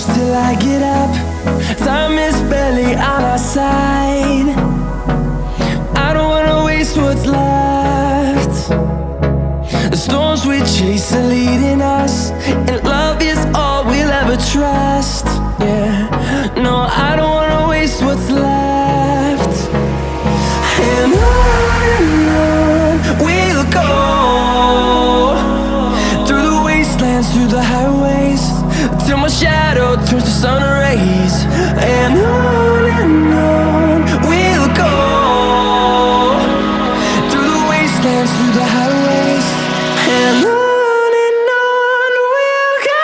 close till I get up. Time is barely on our side. I don't wanna waste what's left. The storms we chase are leading us, and love is all we'll ever trust. Yeah, no, I don't wanna waste what's left. And on we'll go, through the wastelands, through the highways, till my shadow turns to sun rays. And on we'll go, through the wastelands, through the highways, and on we'll go.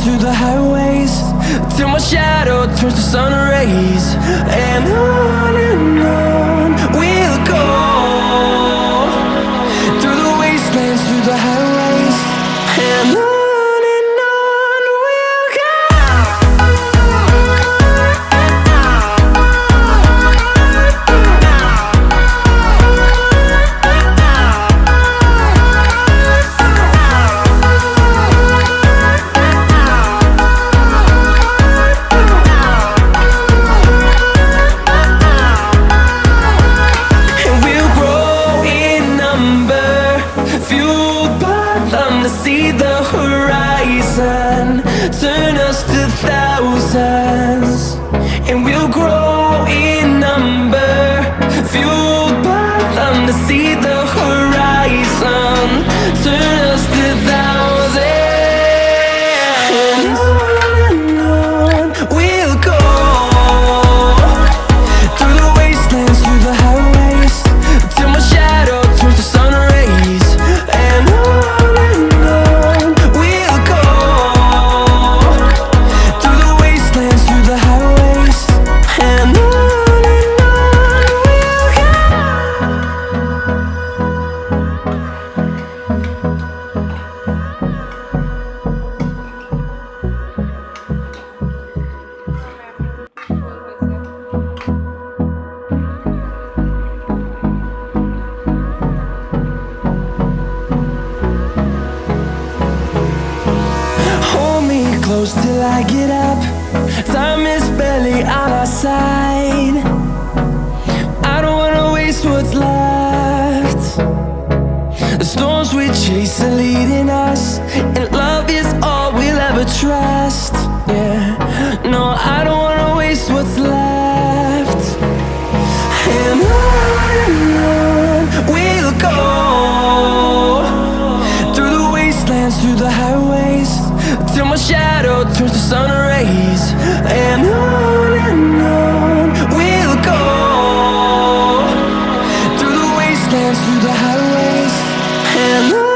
Through the highways, till my shadow turns to sun rays. And on we'll go, through the wastelands, through the highways, and on we'll go. See the horizon turn us to thousands, and we'll grow in number, fueled by them. To see the horizon turn us to thousands, and on we'll go, through the wastelands, through the highways, till my shadow turns to sun rays. And close till I get up. Time is barely on our side. I don't wanna waste what's left. The storms we chase are leading us, and love is all we'll ever trust. Yeah, no, I don't wanna waste what's left. And on we'll go, through the wastelands, through the highways, till my shadow turns to sun rays. And on we'll go, through the wastelands, through the highways, and on.